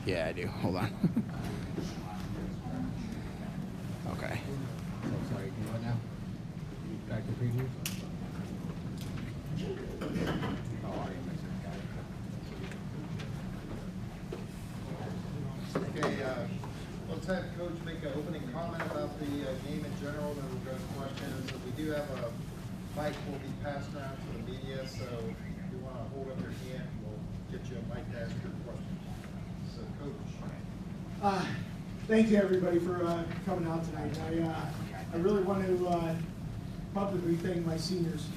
Yeah, I do. Hold on. Okay. So sorry, you know what now? Back to preview? Oh, audio mixer. Got it. Okay, let's have Coach make an opening comment about the game in general, then we'll go to questions. We do have a mic will be passed around to the media, so if you want to hold up your hand, we'll get you a mic to ask your questions. So, Coach. Thank you, everybody, for coming out tonight. I really want to publicly thank my seniors.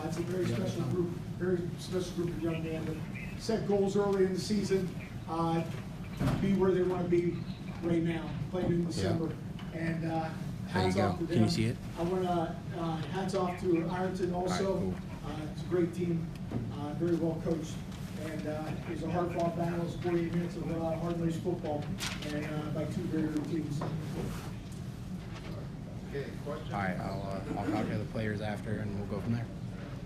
It's a very special group of young men that set goals early in the season, be where they want to be right now, playing in December. Yeah. And hats off to them. Can you see it? I want to hats off to Ironton also. Right, cool. It's a great team, very well coached. And it was a hard-fought battle. It was 48 minutes of hard-nosed football, and by two very good teams. Okay, questions? All right, I'll talk to the players after, and we'll go from there.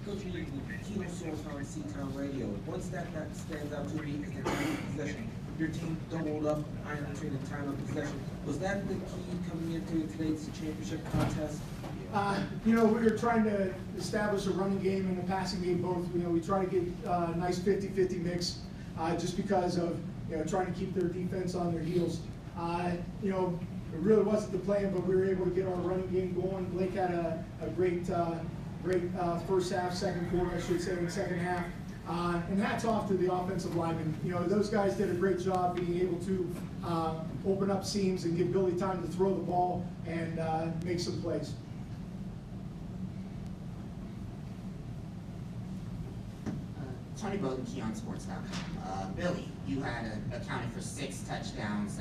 Coach, the keynote source on C-Town Radio, one stat that stands out to me is the time of possession. Your team doubled up Ironton in time of possession. Was that the key coming into today's championship contest? You know, we were trying to establish a running game and a passing game both. You know, we try to get a nice 50-50 mix just because of, you know, trying to keep their defense on their heels. You know, it really wasn't the plan, but we were able to get our running game going. Blake had a great first half, second quarter, I should say, in the second half. And hats off to the offensive linemen. You know, those guys did a great job being able to open up seams and give Billy time to throw the ball and make some plays. Tony Bowden, KeyonSports.com. Billy, you had accounted for 6 touchdowns.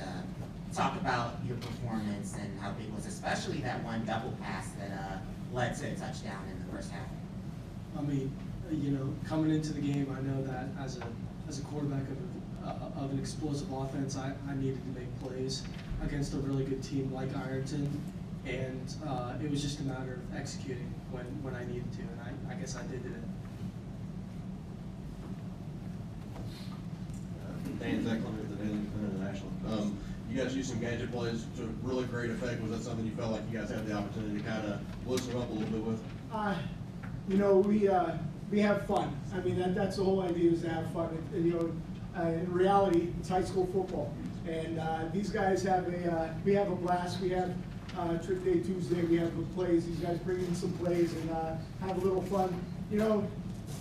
Talk about your performance and how big it was, especially that one double pass that led to a touchdown in the first half. I mean, you know, coming into the game, I know that as a quarterback of an explosive offense, I needed to make plays against a really good team like Ironton, and it was just a matter of executing when I needed to, and I guess I did it. Dan Zeckler with the Daily International. You guys used some gadget plays to really great effect. Was that something you felt like you guys had the opportunity to kind of loosen up a little bit with? You know, we have fun. I mean, that's the whole idea, is to have fun. And, you know, in reality, it's high school football, and these guys have we have a blast. We have Trick Day Tuesday. We have good plays. These guys bring in some plays and have a little fun. You know,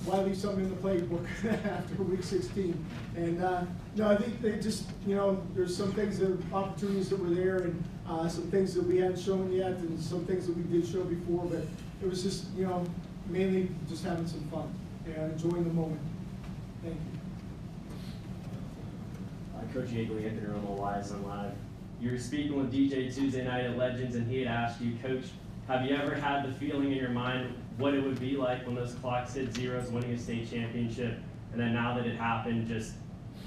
why leave something in the playbook after week 16? And no, I think they just, you know, there's some things opportunities that were there, and some things that we hadn't shown yet, and some things that we did show before. But it was just, you know, mainly just having some fun and enjoying the moment. Thank you. Coach Yeagley, Anthony Romo, YSN Live. You were speaking with DJ Tuesday night at Legends, and he had asked you, Coach, have you ever had the feeling in your mind what it would be like when those clocks hit zeros, winning a state championship, and then now that it happened, just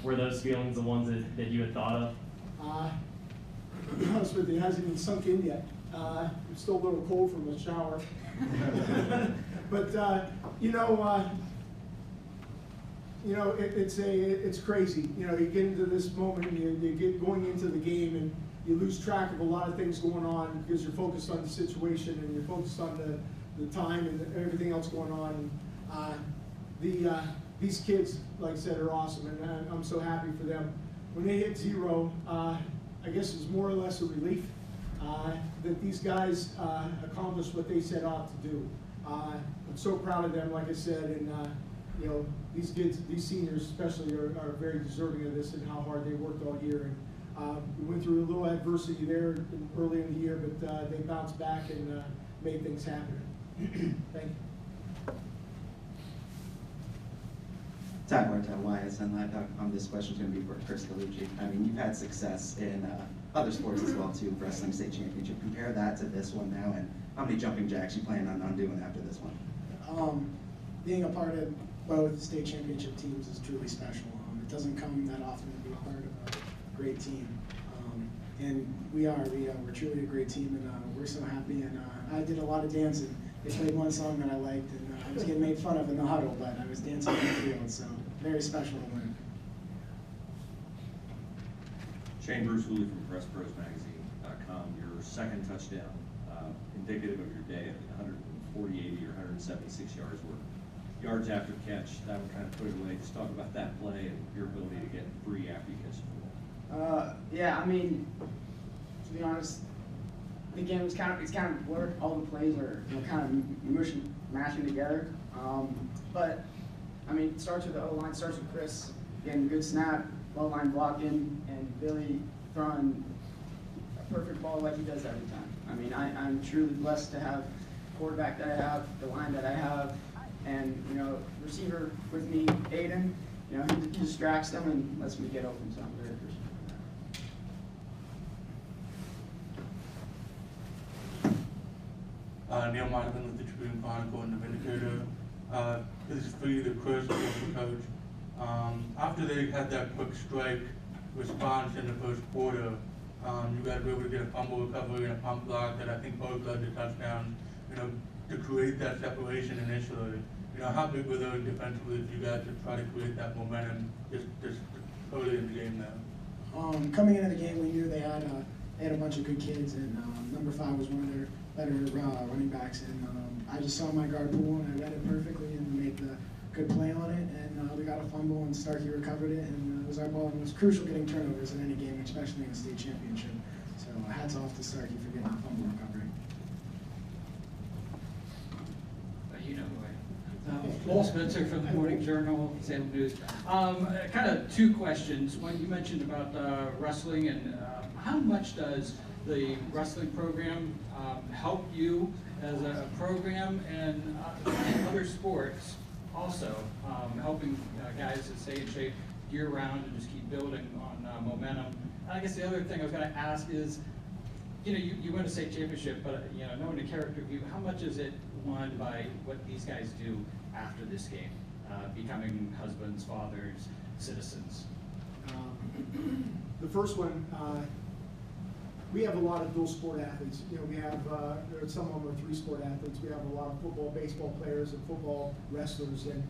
were those feelings the ones that you had thought of? To be honest with you, it hasn't even sunk in yet. I'm still a little cold from the shower. But you know, it's crazy. You know, you get into this moment, you get going into the game, and you lose track of a lot of things going on because you're focused on the situation and you're focused on the time and everything else going on. These kids, like I said, are awesome, and I'm so happy for them. When they hit zero, I guess it was more or less a relief that these guys accomplished what they set out to do. I'm so proud of them, like I said, and you know, these kids, these seniors especially, are very deserving of this and how hard they worked all year. And we went through a little adversity there early in the year, but they bounced back and made things happen. Thank you. Ty Martel, YSN Live.com. This question is going to be for Chris Galucci. I mean, you've had success in other sports as well too, wrestling state championship. Compare that to this one now, and how many jumping jacks you plan on doing after this one? Being a part of both state championship teams is truly special. It doesn't come that often to be a part of a great team. And we're truly a great team, and we're so happy. And I did a lot of dancing. They played one song that I liked, and I was getting made fun of in the huddle, but I was dancing in the field, so very special to win. Shane Bruce Hooley from PressProsMagazine.com. Your second touchdown, indicative of your day, 140, 80, or 176 yards were yards after catch. That would kind of put it away. Just talk about that play and your ability to get free after you catch the ball. Yeah, I mean, to be honest, the game is kind of blurred. All the plays are kind of mashing together. But I mean, it starts with the O-line, starts with Chris getting a good snap, low-line blocking, and Billy throwing a perfect ball like he does every time. I mean, I'm truly blessed to have the quarterback that I have, the line that I have, and, you know, receiver with me, Aiden. You know, he distracts them and lets me get open, so I'm very appreciative of that. Neil Monahan with the Tribune Chronicle and the Vindicator. This is for you, the Chris, the coach. After they had that quick strike response in the first quarter, you guys were able to get a fumble recovery and a pump block that I think both led to touchdowns. You know, to create that separation initially. You know, how big were those defensively for you guys to try to create that momentum just early in the game now? Coming into the game, we knew they had a bunch of good kids, and number 5 was one of their better running backs. And I just saw my guard pull, and I read it perfectly and made the good play on it. And we got a fumble, and Starkey recovered it, and it was our ball. And it was crucial getting turnovers in any game, especially in a state championship. So hats off to Starkey for getting the fumble recovery. You know who I am. Paul Spencer from the Morning Journal, Salem News. Kind of two questions. One, you mentioned about wrestling, and how much does the wrestling program help you as a program, and other sports also helping guys to stay in shape year-round and just keep building on momentum? I guess the other thing I was going to ask is, you know, you win a state championship, but you know, knowing the character of you, how much is it won by what these guys do after this game, becoming husbands, fathers, citizens? The first one, we have a lot of dual sport athletes. You know, we have some of them are 3-sport athletes. We have a lot of football, baseball players, and football wrestlers, and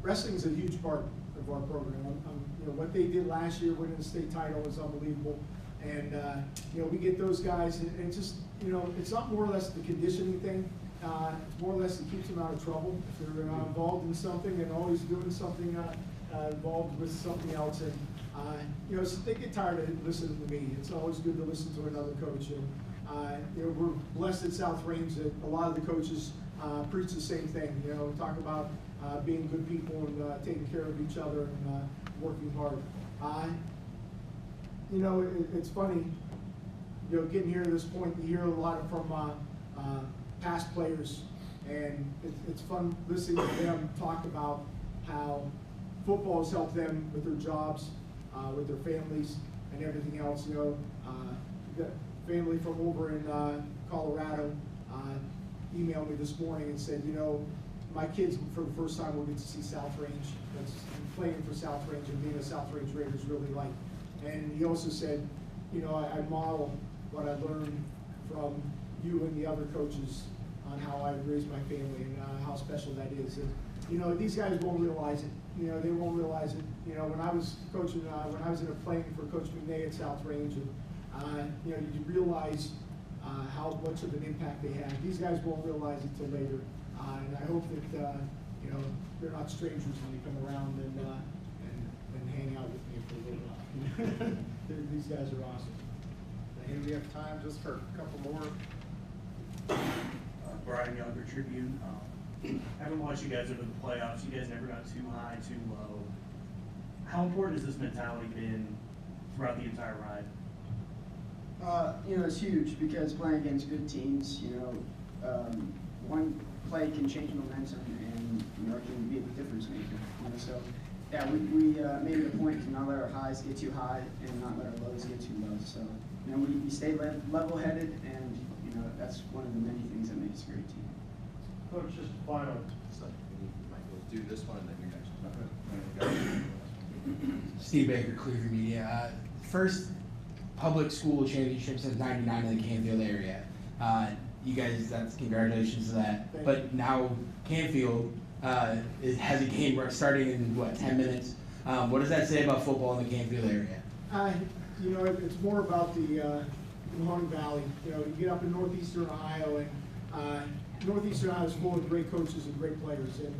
wrestling is a huge part of our program. You know, what they did last year, winning the state title, was unbelievable. And you know, we get those guys, and just, you know, it's not more or less the conditioning thing. It's more or less it keeps them out of trouble if they're involved in something and always doing something involved with something else. And you know, so they get tired of listening to me. It's always good to listen to another coach. And you know, we're blessed at South Range that a lot of the coaches preach the same thing. You know, talk about being good people and taking care of each other and working hard. You know, it's funny, you know, getting here to this point, you hear a lot from past players, and it's fun listening to them talk about how football has helped them with their jobs, with their families, and everything else. You know, the family from over in Colorado emailed me this morning and said, you know, my kids for the first time will get to see South Range. That's playing for South Range and being a South Range Raiders really like. And he also said, you know, I model what I learned from you and the other coaches on how I raised my family and how special that is. And, you know, these guys won't realize it. You know, they won't realize it. You know, when I was coaching, when I was in a playing for Coach McNay at South Range, and you know, you realize how much of an impact they have. These guys won't realize it till later. And I hope that you know, they're not strangers when they come around and hang out with me for a little while. These guys are awesome. And we have time just for a couple more. Brian Younger, Tribune. Having watched you guys over the playoffs, you guys never got too high, too low. How important has this mentality been throughout the entire ride? You know, it's huge because playing against good teams, you know, one play can change momentum and, you know, it can be a difference maker. You know, so yeah, we made it a point to not let our highs get too high and not let our lows get too low. So, you know, we stay level-headed, and, you know, that's one of the many things that makes us a great team. Coach, just final. We'll do this one and then you next. Steve Baker, Clearview Media. First public school championship since '99 in the Canfield area. You guys, that's congratulations to that. But now Canfield has a game starting in what, 10 minutes. What does that say about football in the Canfield area? you know, it's more about the Mahoning Valley. You know, you get up in northeastern Ohio, and northeastern Ohio is full of great coaches and great players, and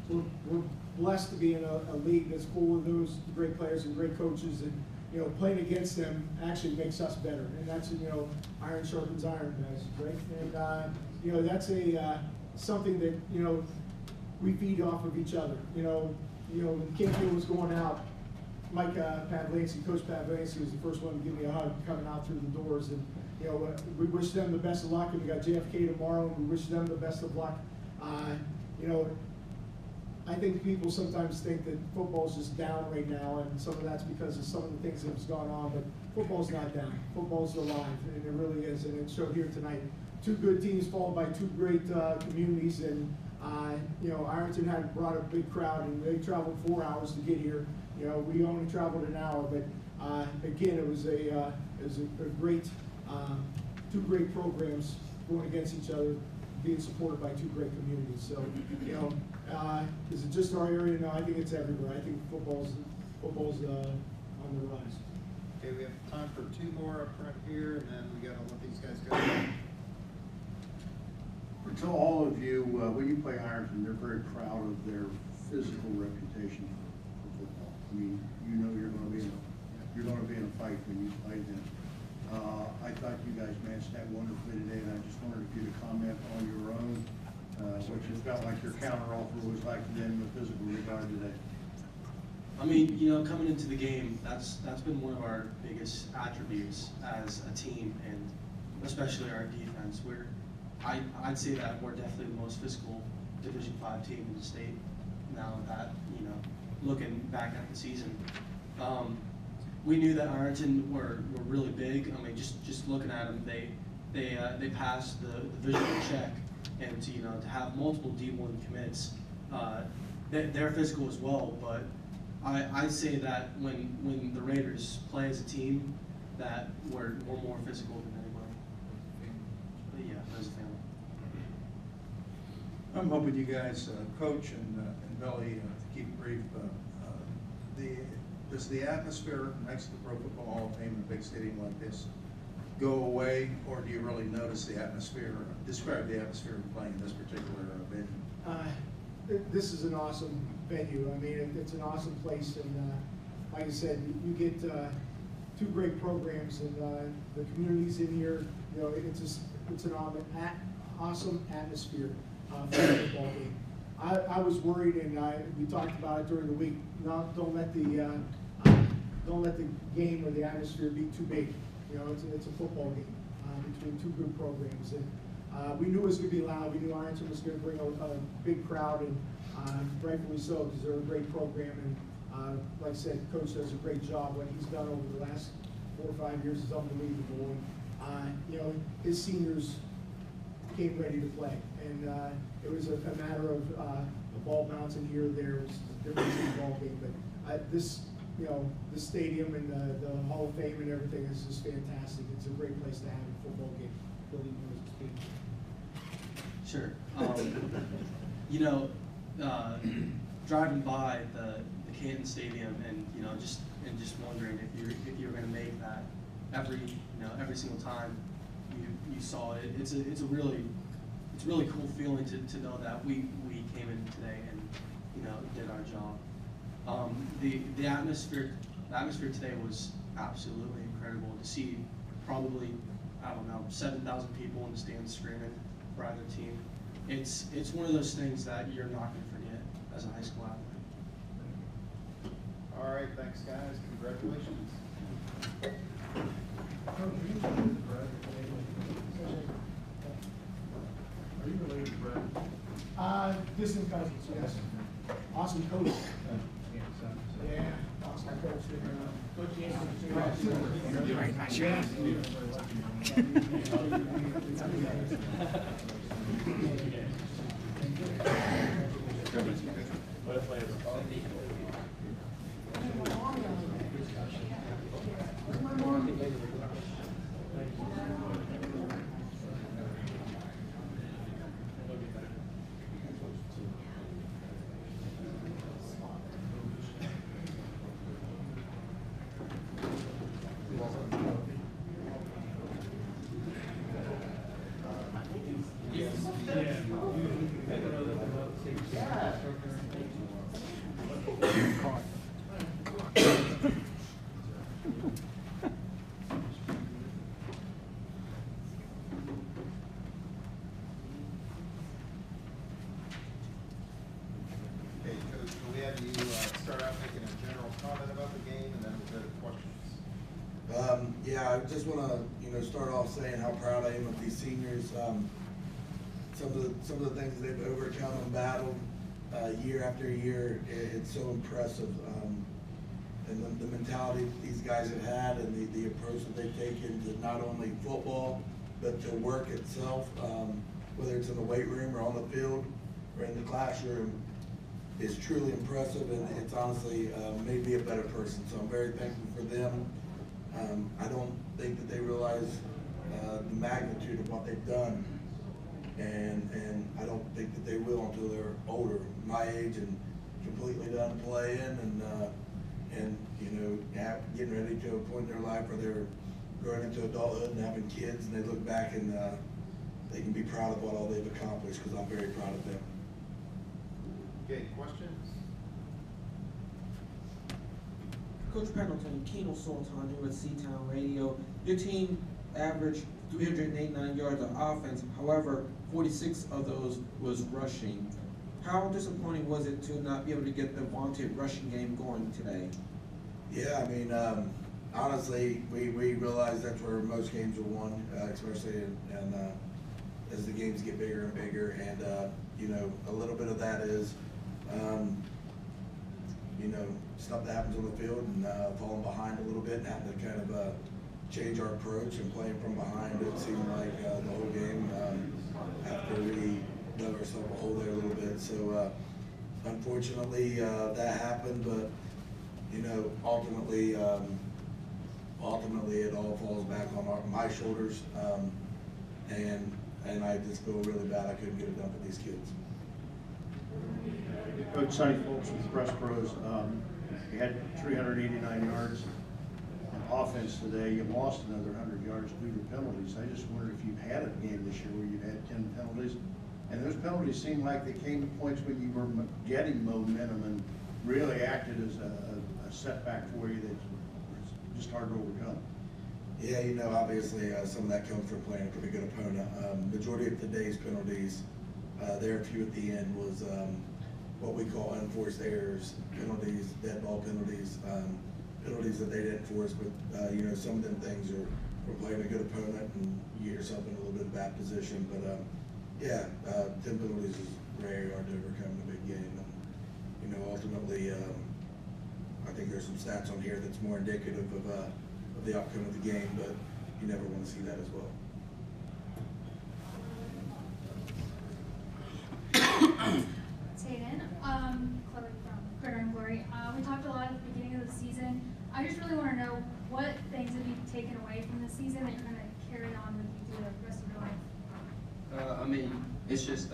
we're blessed to be in a league that's full of those great players and great coaches, and you know, playing against them actually makes us better, and that's, you know, iron sharpens iron, guys, right? And you know, that's something that, you know, we feed off of each other. You know, when Canfield was going out, Mike Pavlancy, Coach Pavlancy, was the first one to give me a hug coming out through the doors, and you know, we wish them the best of luck, and we got JFK tomorrow, and we wish them the best of luck. You know, I think people sometimes think that football's just down right now, and some of that's because of some of the things that's gone on, but football's not down. Football's alive, and it really is, and it showed here tonight. Two good teams followed by two great communities, and you know, Ironton had brought a big crowd, and they traveled 4 hours to get here. You know, we only traveled an hour, but again, it was a great, two great programs going against each other, being supported by two great communities. So, you know, is it just our area? No, I think it's everywhere. I think football's on the rise. Okay, we have time for two more up front here, and then we gotta let these guys go. To all of you, when you play Ironton, they're very proud of their physical reputation for football. I mean, you know you're going to be in a fight when you play them. I thought you guys managed that wonderfully today, and I just wanted you to comment on your own, what you felt like your counteroffer was like to them in the physical regard today. I mean, you know, coming into the game, that's been one of our biggest attributes as a team, and especially our defense. I'd say that we're definitely the most physical Division V team in the state now that, you know, looking back at the season. We knew that Ironton were really big. I mean, just looking at them, they passed the visual check, and to, you know, to have multiple D1 commits, they're physical as well. But I'd say that when the Raiders play as a team, that we're more physical than anybody. But yeah, as a family. I'm hoping you guys, Coach and Billy, to keep it brief, does the atmosphere next to the Pro Football Hall of Fame in a big stadium like this go away, or do you really notice the atmosphere? Describe the atmosphere of playing in this particular venue. This is an awesome venue. I mean, it's an awesome place, and like I said, you get two great programs, and the communities in here. You know, it's an awesome atmosphere for a football game. I was worried, and we talked about it during the week. Don't let the game or the atmosphere be too big. You know, it's a football game between two good programs, and we knew it was going to be loud. We knew Ironton was going to bring a big crowd, and rightfully so, because they're a great program. And like I said, Coach does a great job. What he's done over the last 4 or 5 years is unbelievable. And you know, his seniors came ready to play, and it was a matter of the ball bouncing here or there. It was a difference in the ball game, but this, you know, the stadium and the Hall of Fame and everything is just fantastic. It's a great place to have a football game. Really knows. Sure. You know, driving by the Canton Stadium, and you know, just wondering if you're going to make that every single time you saw it. It's a really cool feeling to know that we came in today and, you know, did our job. The atmosphere today was absolutely incredible to see. Probably, I don't know, 7,000 people in the stands screaming for either team. It's one of those things that you're not going to forget as a high school athlete. All right, thanks, guys. Congratulations. Are you related to Brad? Distant cousins, yes. Awesome coach. Yeah, awesome coach. Right, my shirt. Okay, Coach, can we have you start out making a general comment about the game, and then we'll go to questions? Yeah, I just want to, start off saying how proud I am of these seniors. Some of the things they've overcome and battled year after year, it's so impressive. And the mentality that these guys have had, and the approach that they've taken to not only football, but to work itself, whether it's in the weight room or on the field or in the classroom, is truly impressive, and it's honestly made me a better person. So I'm very thankful for them. I don't think that they realize the magnitude of what they've done, and I don't think that they will until they're older, my age, and completely done playing, and getting ready to a point in their life where they're growing into adulthood and having kids, and they look back and they can be proud of what all they've accomplished, because I'm very proud of them. Okay, questions? Coach Pendleton, Keno Sultan here with Seatown Radio. Your team averaged 389 yards of offense. However, 46 of those was rushing. How disappointing was it to not be able to get the vaunted rushing game going today? Yeah, I mean, honestly, we realize that's where most games are won, especially as the games get bigger and bigger. And, a little bit of that is, stuff that happens on the field, and falling behind a little bit and having to kind of change our approach and playing from behind. It seemed like the whole game, after we dug ourselves a hole there a little bit. So unfortunately that happened, but ultimately it all falls back on my shoulders, and I just feel really bad I couldn't get it done for these kids. Coach Sonny Folks with the Press Pros. You had 389 yards on offense today. You lost another 100 yards due to penalties. I just wondered if you've had a game this year where you've had 10 penalties. And those penalties seemed like they came at points when you were getting momentum and really acted as a setback for you that was just hard to overcome. Yeah, obviously some of that comes from playing a pretty good opponent. Majority of today's penalties, there are a few at the end, was what we call unforced errors, penalties, dead ball penalties, penalties that they didn't force. But some of them things are from playing a good opponent and you get yourself in a little bit of bad position. But 10 penalties is very hard to overcome in a big game. And ultimately, I think there's some stats on here that's more indicative of the outcome of the game, but you never want to see that as well. Taden, Chloe from Critter and Glory. We talked a lot at the beginning of the season. I just really want to know what things have you taken away from the season that you're going to carry on with you through the rest of your life? It's just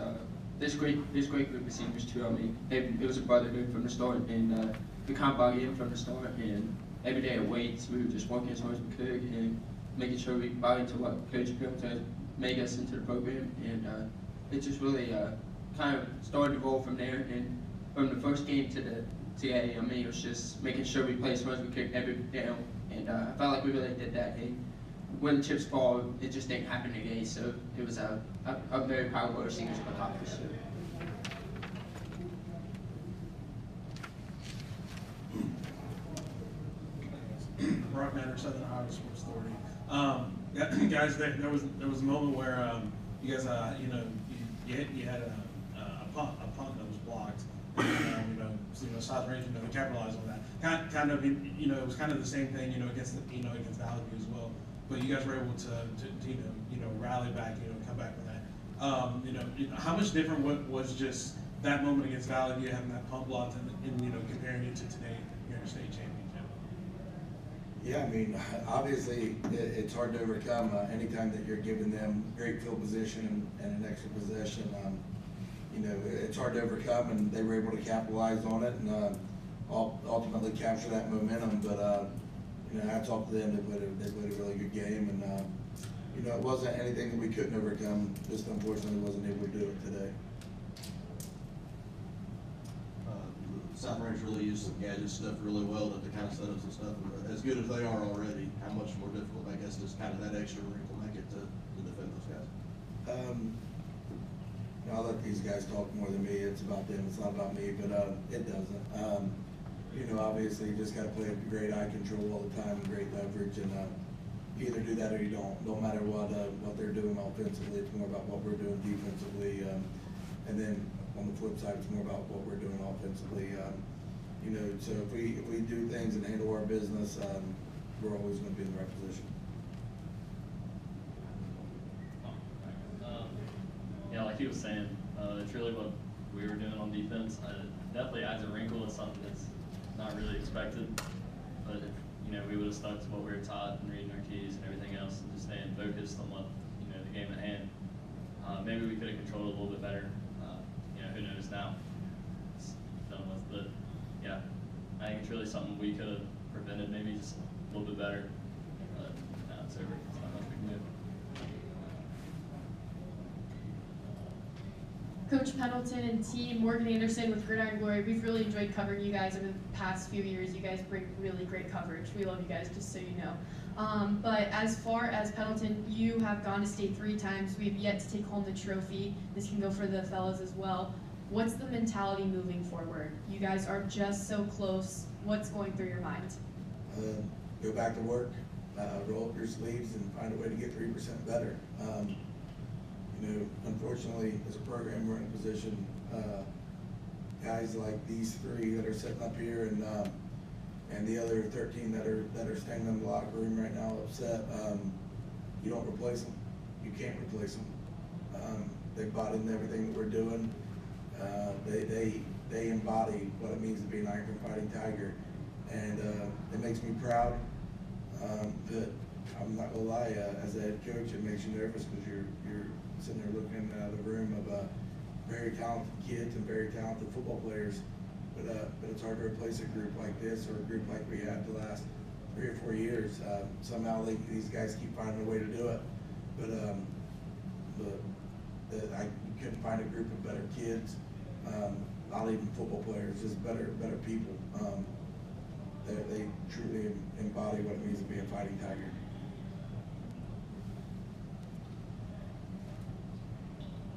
this great group of seniors too. It was a brotherhood from the start, and we kind of bought in from the start. And every day at weights, we were just working as hard as we could and making sure we bought into what Coach Pendleton made us into the program. And it just really kind of started to roll from there. And from the first game to today, it was just making sure we played as hard as we could every down. And I felt like we really did that. And when the chips fall, it just didn't happen today. So it was I'm very proud of what our seniors accomplished. Brock Matter, Southern Ohio Sports Authority. Guys, there was a moment where you guys, you had a punt that was blocked. South Range, capitalized on that. Kind of, it was kind of the same thing, against against Valley View as well. But you guys were able to rally back, come back with that. How much different was just that moment against Valley View, having that punt blocked, and comparing it to today here in the state championship? Yeah, obviously it's hard to overcome anytime that you're giving them great field position and an extra possession. It's hard to overcome, and they were able to capitalize on it and ultimately capture that momentum. But hats off to them. They played a really good game, and you know, it wasn't anything that we couldn't overcome, just unfortunately wasn't able to do it today. South Range really used some gadget stuff really well to kind of set up some stuff. And as good as they are already, how much more difficult, I guess, does kind of that extra wrinkle make it to defend those guys? I'll let these guys talk more than me. It's about them. It's not about me, but it doesn't. You know, obviously, you just got to play with great eye control all the time, and great leverage, and you either do that or you don't. No matter what they're doing offensively, it's more about what we're doing defensively, and then on the flip side, it's more about what we're doing offensively. You know, so if we do things and handle our business, we're always going to be in the right position. Yeah, like he was saying, it's really what we were doing on defense. It definitely adds a wrinkle to something that's not really expected. But if, you know, we would have stuck to what we were taught and reading our keys and everything else, and just staying focused on what, you know, the game at hand. Maybe we could have controlled it a little bit better. You know, who knows now? It's done with, but yeah, I think it's really something we could have prevented, maybe just a little bit better. But now it's over. It's not much we can do. Coach Pendleton and team, Morgan Anderson with Gridiron Glory, we've really enjoyed covering you guys over the past few years. You guys bring really great coverage. We love you guys, just so you know. But as far as Pendleton, you have gone to state 3 times. We've yet to take home the trophy. This can go for the fellas as well. What's the mentality moving forward? You guys are just so close. What's going through your mind? Go back to work, roll up your sleeves, and find a way to get 3% better. You know, unfortunately, as a program, we're in a position, guys like these 3 that are sitting up here and the other 13 that are standing in the locker room right now upset, you don't replace them. You can't replace them. They bought into everything that we're doing. They embody what it means to be an Ironton Fighting Tiger, and it makes me proud. But I'm not gonna lie, as a head coach, it makes you nervous because you're sitting there looking at the room of very talented kids and very talented football players, but it's hard to replace a group like this or a group like we had the last 3 or 4 years. Somehow these guys keep finding a way to do it, but I couldn't find a group of better kids, not even football players, just better people. They truly embody what it means to be a fighting tiger.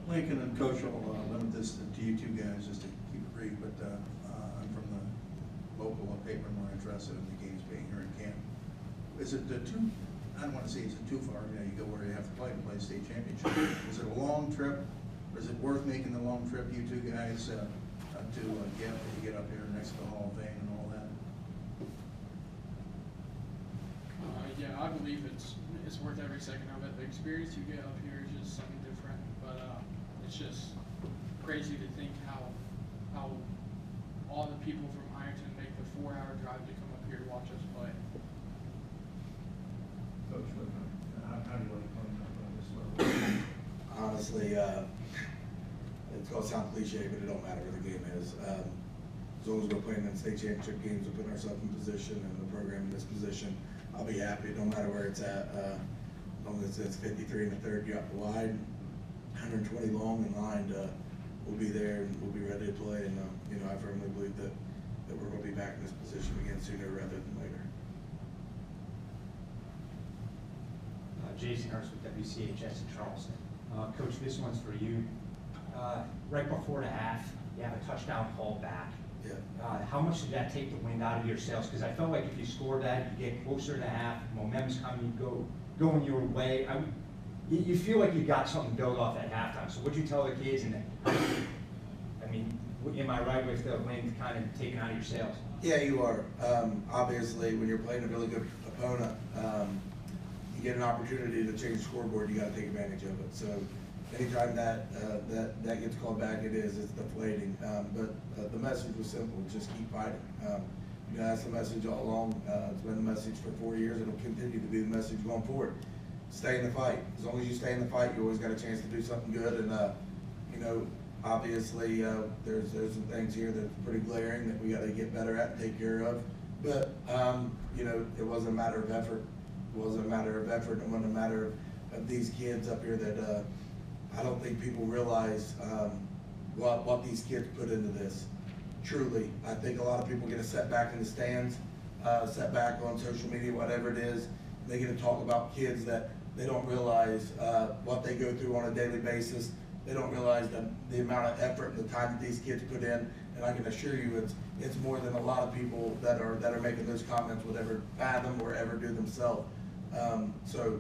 Lincoln and Coach will limit this to you 2 guys just to keep it brief, but I'm from the local paper and we're interested in the games being here in camp. Is it I don't want to say it's too far, you know, you go where you have to play the state championship. Is it a long trip, or is it worth making the long trip, you 2 guys, to get up here next to the Hall of Fame and all that? Yeah, I believe it's worth every second of it. The experience you get up here is just something different, but it's just crazy to think how all the people from Ironton make the 4-hour drive to come up here to watch us play. Coach, how do you like playing up on this level? Honestly, it's gonna sound cliche, but it don't matter where the game is. As long as we're playing in state championship games, we're putting ourselves in position and the program in this position, I'll be happy, no matter where it's at. As long as it's 53 in the third, you up wide, 120 long and lined, we'll be there and we'll be ready to play. And you know, I firmly believe that we're going to be back in this position again sooner rather than later. Jason Hurst with WCHS in Charleston. Coach, this one's for you. Right before the half, you have a touchdown call back. Yeah. How much did that take the wind out of your sails? Because I felt like if you scored that, you get closer to half, momentum's coming, you go in your way. You feel like you got something built off at halftime. So what'd you tell the kids? And I mean, am I right with the wind kind of taking out of your sails? Yeah, you are. Obviously, when you're playing a really good opponent, you get an opportunity to change the scoreboard, you got to take advantage of it. So anytime that gets called back, it's deflating. But the message was simple: just keep fighting. You know, that's the message all along. It's been the message for 4 years. It'll continue to be the message going forward. Stay in the fight. As long as you stay in the fight, you always got a chance to do something good. And you know, obviously, there's some things here that's pretty glaring that we got to get better at and take care of. But you know, it wasn't a matter of effort. It wasn't a matter of effort. It wasn't a matter of these kids up here that I don't think people realize what these kids put into this. Truly, I think a lot of people get a setback in the stands, setback on social media, whatever it is. They get to talk about kids that they don't realize what they go through on a daily basis. They don't realize the amount of effort and the time that these kids put in. And I can assure you, it's more than a lot of people that are making those comments would ever fathom or ever do themselves. So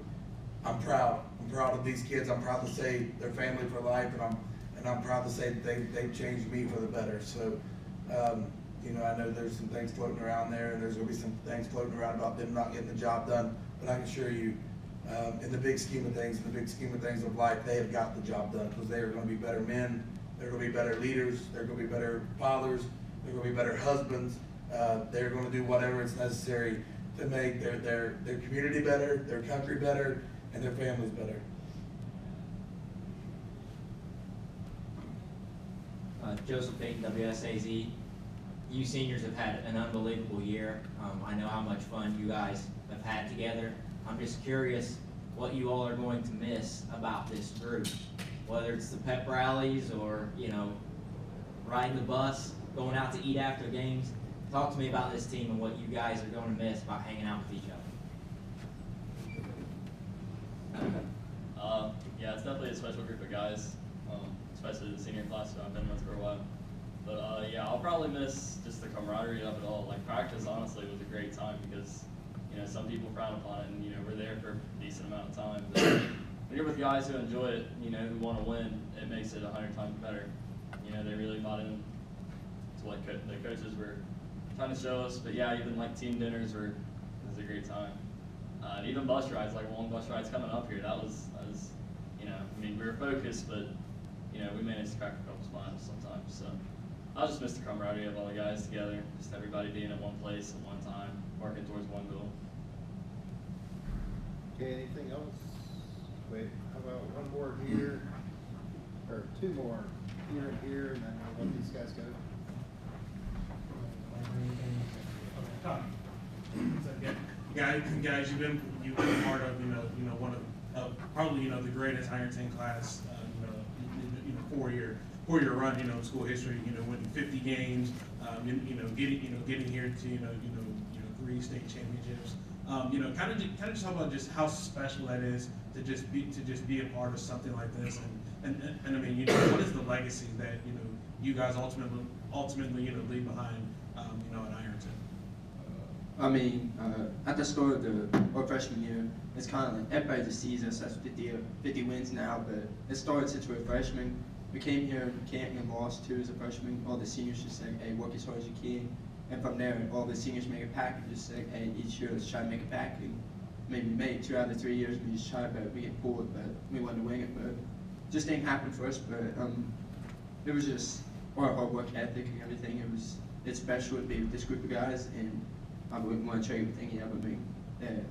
I'm proud. I'm proud of these kids. I'm proud to say they're family for life, and I'm proud to say that they've changed me for the better. So, you know, I know there's some things floating around there, and there's going to be some things floating around about them not getting the job done. But I can assure you, in the big scheme of things, of life, they have got the job done, because they are going to be better men. They're going to be better leaders. They're going to be better fathers. They're going to be better husbands. They're going to do whatever is necessary to make their community better, their country better, and their families better. Joseph Payton, WSAZ. You seniors have had an unbelievable year. I know how much fun you guys have had together. I'm just curious what you all are going to miss about this group, whether it's the pep rallies or, you know, riding the bus, going out to eat after games. Talk to me about this team and what you guys are going to miss by hanging out with each other. Yeah, it's definitely a special group of guys, especially the senior class who I've been with for a while. But yeah, I'll probably miss just the camaraderie of it all. Like, practice honestly was a great time because, you know, some people frown upon it, and, you know, we're there for a decent amount of time. But when you're with guys who enjoy it, you know, who want to win, it makes it 100 times better. You know, they really bought in to what the coaches were trying to show us. But yeah, even like team dinners was a great time. And even bus rides, like long bus rides coming up here, that was, you know, I mean, we were focused, but, you know, we managed to crack a couple smiles sometimes. So I just miss the camaraderie of all the guys together, just everybody being at one place at one time, working towards one goal. Okay, anything else? Wait, how about one more here, or two more here and here, and then we'll let these guys go. Guys, you've been a part of, you know, one of probably, you know, the greatest Ironton class, you know, four-year run, you know, in school history, you know, winning 50 games, getting here to, you know, 3 state championships. You know, kind of just talk about just how special that is to just be a part of something like this, and I mean, you know, what is the legacy that, you know, you guys ultimately, you know, leave behind, you know, at Ironton. I mean, at the start of our freshman year, it's kind of like everybody just sees us as 50 wins now, but it started since we were freshmen. We came here in camp and lost 2 as a freshman. All the seniors just said, hey, work as hard as you can. And from there, all the seniors make a pack and just say, hey, each year let's try to make a pack. And maybe we made 2 out of the 3 years, we just tried, but we get pulled, but we wanted to win it. But just didn't happen for us, but it was just our hard work ethic and everything. It's special to be with this group of guys, and I wouldn't want to trade everything you have with me.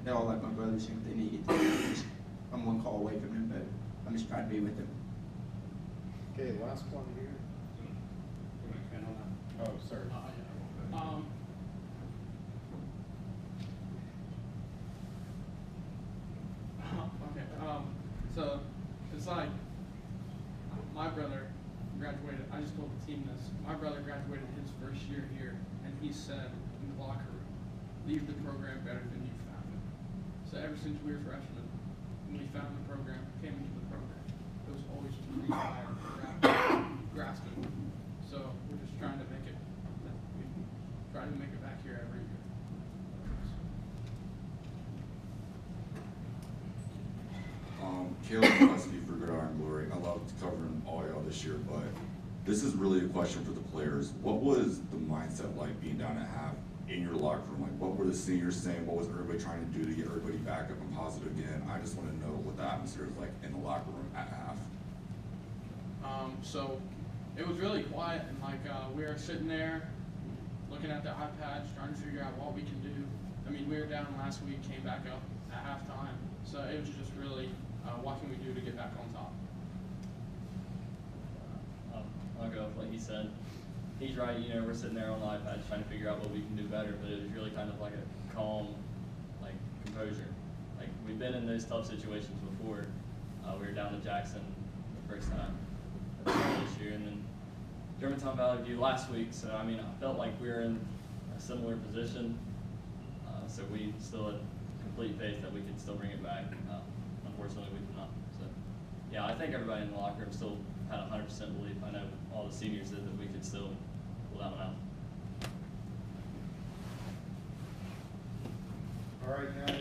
They're all like my brothers, and if they need it, I'm one call away from them, but I'm just proud to be with them. Okay, last one here. Oh, sorry. So it's like my brother graduated. I just told the team this. My brother graduated his first year here, and he said in the locker room, "Leave the program better than you found it." So ever since we were freshmen, when we found the program, came into the program, it was always just rehire, grasping. So we're just trying to make it. We try to make it back here every year. Caleb Gillespie for Good Iron Glory. I loved covering all y'all this year, but this is really a question for the players. What was the mindset like being down at half in your locker room? Like, what were the seniors saying? What was everybody trying to do to get everybody back up and positive again? I just want to know what the atmosphere is like in the locker room at half. So it was really quiet, and like we were sitting there looking at the iPads, trying to figure out what we can do. I mean, we were down last week, came back up at halftime, so it was just really what can we do to get back on top. I'll go with what he said. He's right, you know, we're sitting there on the iPad trying to figure out what we can do better, but it was really kind of like a calm, like, composure. Like, we've been in those tough situations before. We were down to Jackson the first time this year, and then Germantown Valley View last week. So I mean, I felt like we were in a similar position. So we still had complete faith that we could still bring it back. Unfortunately, we did not. So yeah, I think everybody in the locker room still had 100% belief. I know all the seniors did that we could still pull that one out. All right, guys.